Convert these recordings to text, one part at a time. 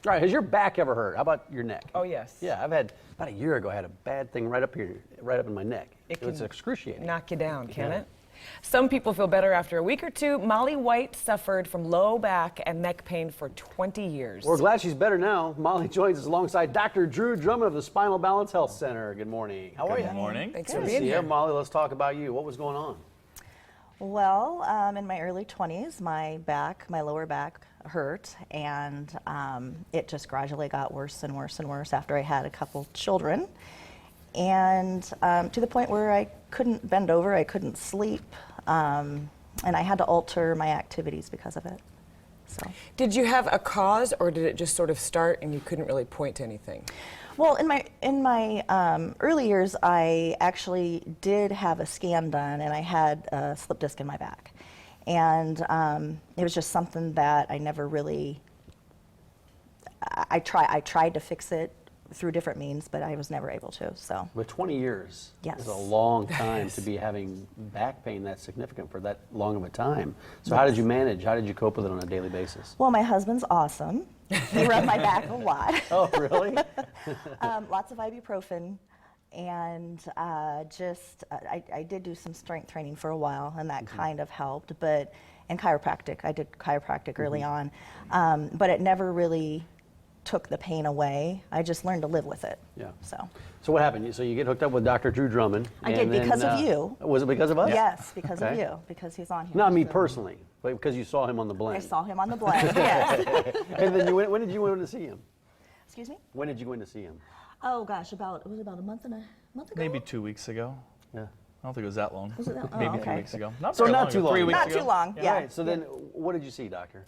All right, has your back ever hurt? How about your neck? Oh, yes. Yeah, I've had, about a year ago, I had a bad thing right up here, right up in my neck. It was excruciating. Knock you down, can it? Some people feel better after a week or two. Molly White suffered from low back and neck pain for 20 years. We're glad she's better now. Molly joins us alongside Dr. Drew Drummond of the Spinal Balance Health Center. Good morning. How are you? Good morning. Thanks Good for to being see here. you. Molly, let's talk about you. What was going on? Well, in my early 20s, my lower back hurt, and it just gradually got worse and worse and worse after I had a couple children. And to the point where I couldn't bend over, I couldn't sleep, and I had to alter my activities because of it. So. Did you have a cause, or did it just sort of start and you couldn't really point to anything? Well, in my early years, I actually did have a scan done, and I had a slip disc in my back, and it was just something that I never really. I tried to fix it through different means, but I was never able to. So. With 20 years, Yes. is a long time to be having back pain that's significant for that long of a time. So how did you manage? How did you cope with it on a daily basis? Well, my husband's awesome. He rubbed my back a lot. Oh, really? Lots of ibuprofen, and I did do some strength training for a while, and that kind of helped. And chiropractic. I did chiropractic early on, but it never really took the pain away. I just learned to live with it. Yeah. So what happened? So you get hooked up with Dr. Drew Drummond. I did, because of you. Was it because of us? Yes, because of Okay. you, because he's on here. Not me So personally, but because you saw him on the blend. I saw him on the blend. Yes. And then when did you go in to see him? Excuse me? When did you go in to see him? Oh gosh, it was about a month ago. Maybe 2 weeks ago. Yeah. I don't think it was that long. Was it that? Oh, Maybe okay. 3 weeks ago. Not So very not long too ago. long. 3 weeks Not ago. too long. Yeah. All right, so then what did you see, doctor?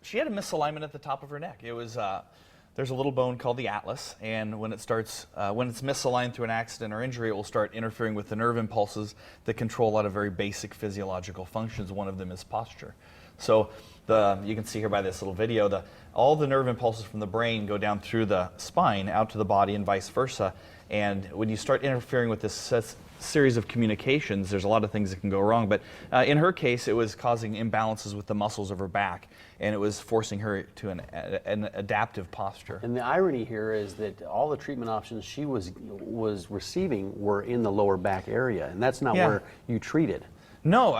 She had a misalignment at the top of her neck. It was there's a little bone called the atlas, and when it's misaligned through an accident or injury, it will start interfering with the nerve impulses that control a lot of very basic physiological functions. One of them is posture. So you can see here by this little video, all the nerve impulses from the brain go down through the spine out to the body and vice versa. And when you start interfering with this series of communications, there's a lot of things that can go wrong. But in her case, it was causing imbalances with the muscles of her back, and it was forcing her to an adaptive posture. And the irony here is that all the treatment options she was receiving were in the lower back area, and that's not where you treated. No,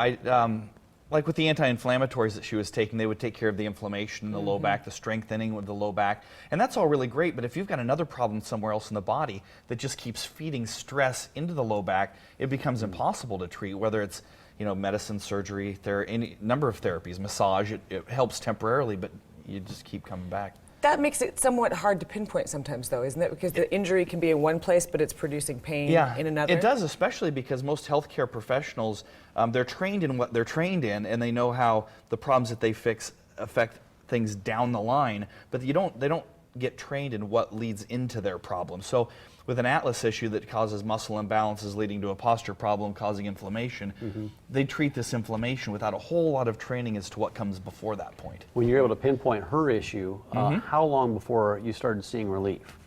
like with the anti-inflammatories that she was taking, they would take care of the inflammation in the low back, the strengthening with the low back, and that's all really great. But if you've got another problem somewhere else in the body that just keeps feeding stress into the low back, it becomes impossible to treat. Whether it's medicine, surgery, any number of therapies, massage, it helps temporarily, but you just keep coming back. That makes it somewhat hard to pinpoint sometimes, though, isn't it? Because the injury can be in one place, but it's producing pain in another. It does, especially because most healthcare professionals, they're trained in what they're trained in, and they know how the problems that they fix affect things down the line, but they don't get trained in what leads into their problem. So with an atlas issue that causes muscle imbalances leading to a posture problem causing inflammation, they treat this inflammation without a whole lot of training as to what comes before that point. When you're able to pinpoint her issue, how long before you started seeing relief?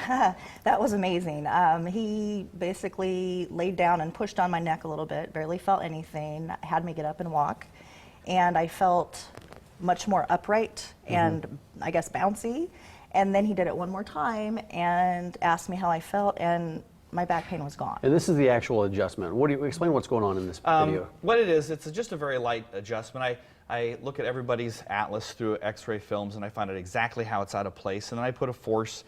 That was amazing. He basically laid down and pushed on my neck a little bit, barely felt anything, had me get up and walk, and I felt much more upright and I guess bouncy. And then he did it one more time and asked me how I felt, and my back pain was gone. And this is the actual adjustment. Explain what's going on in this video? What it is, it's just a very light adjustment. I look at everybody's atlas through x-ray films, and I find out exactly how it's out of place, and then I put a force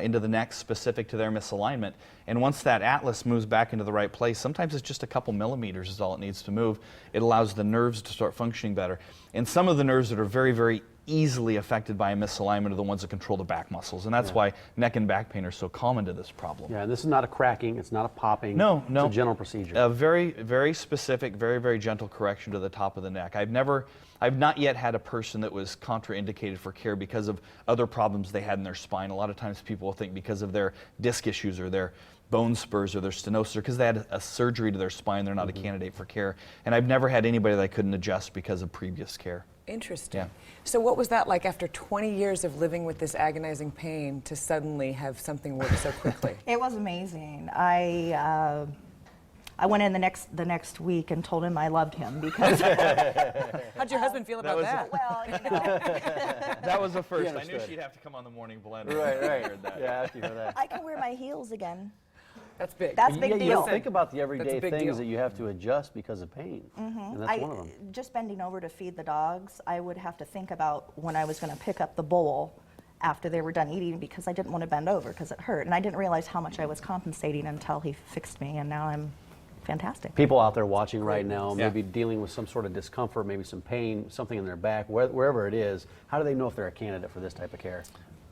into the neck specific to their misalignment. And once that atlas moves back into the right place, sometimes it's just a couple millimeters is all it needs to move. It allows the nerves to start functioning better. And some of the nerves that are very, very easily affected by a misalignment are the ones that control the back muscles, and that's why neck and back pain are so common to this problem. Yeah, and this is not a cracking, it's not a popping. No. It's a gentle procedure. A very, very specific, very, very gentle correction to the top of the neck. I've not yet had a person that was contraindicated for care because of other problems they had in their spine. A lot of times people will think because of their disc issues or their bone spurs or their stenosis, or because they had a surgery to their spine, they're not a candidate for care. And I've never had anybody that I couldn't adjust because of previous care. Interesting. Yeah. So what was that like after 20 years of living with this agonizing pain to suddenly have something work so quickly? It was amazing. I I went in the next week and told him I loved him because How'd your husband feel about that? well, you know, That was the first. I knew understood. she'd have to come on the morning blend. Right, when I right. heard that. Yeah, after you heard that. I can wear my heels again. That's big. That's a big You deal. don't think about the That's everyday a big things deal. that you have to adjust because of pain, and that's one of them. Just bending over to feed the dogs, I would have to think about when I was going to pick up the bowl after they were done eating because I didn't want to bend over because it hurt. And I didn't realize how much I was compensating until he fixed me, and now I'm fantastic. People out there watching right now, Yeah. maybe dealing with some sort of discomfort, maybe some pain, something in their back, wherever it is, how do they know if they're a candidate for this type of care?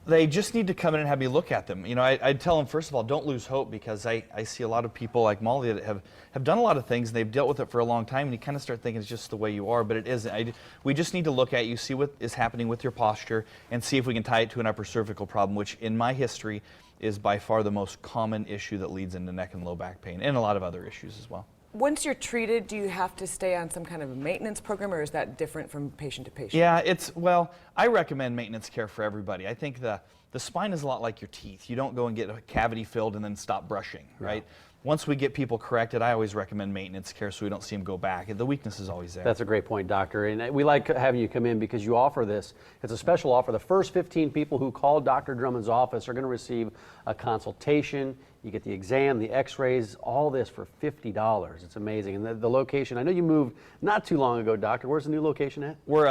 They just need to come in and have me look at them. You know, I'd tell them, first of all, don't lose hope because I see a lot of people like Molly that have done a lot of things and they've dealt with it for a long time and you kind of start thinking it's just the way you are, but it isn't. We just need to look at you, see what is happening with your posture and see if we can tie it to an upper cervical problem, which in my history is by far the most common issue that leads into neck and low back pain and a lot of other issues as well. Once you're treated, do you have to stay on some kind of a maintenance program, or is that different from patient to patient? Yeah, well, I recommend maintenance care for everybody. I think the spine is a lot like your teeth. You don't go and get a cavity filled and then stop brushing, right? Once we get people corrected, I always recommend maintenance care so we don't see them go back. The weakness is always there. That's a great point, doctor. And we like having you come in because you offer this. It's a special offer. The first 15 people who call Dr. Drummond's office are going to receive a consultation. You get the exam, the x-rays, all this for $50. It's amazing. And the location, I know you moved not too long ago, doctor. Where's the new location at? We're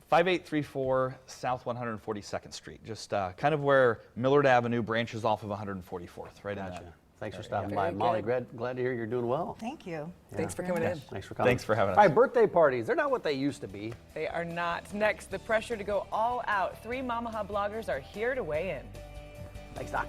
5834 South 142nd Street, just kind of where Millard Avenue branches off of 144th, right in that. Thanks for stopping Very by. Molly, good. glad to hear you're doing well. Thank you. Thanks for coming in. Thanks for coming. Thanks for having us. All right, birthday parties. They're not what they used to be. They are not. Next, the pressure to go all out. 3 Mama Ha bloggers are here to weigh in. Thanks, Doc.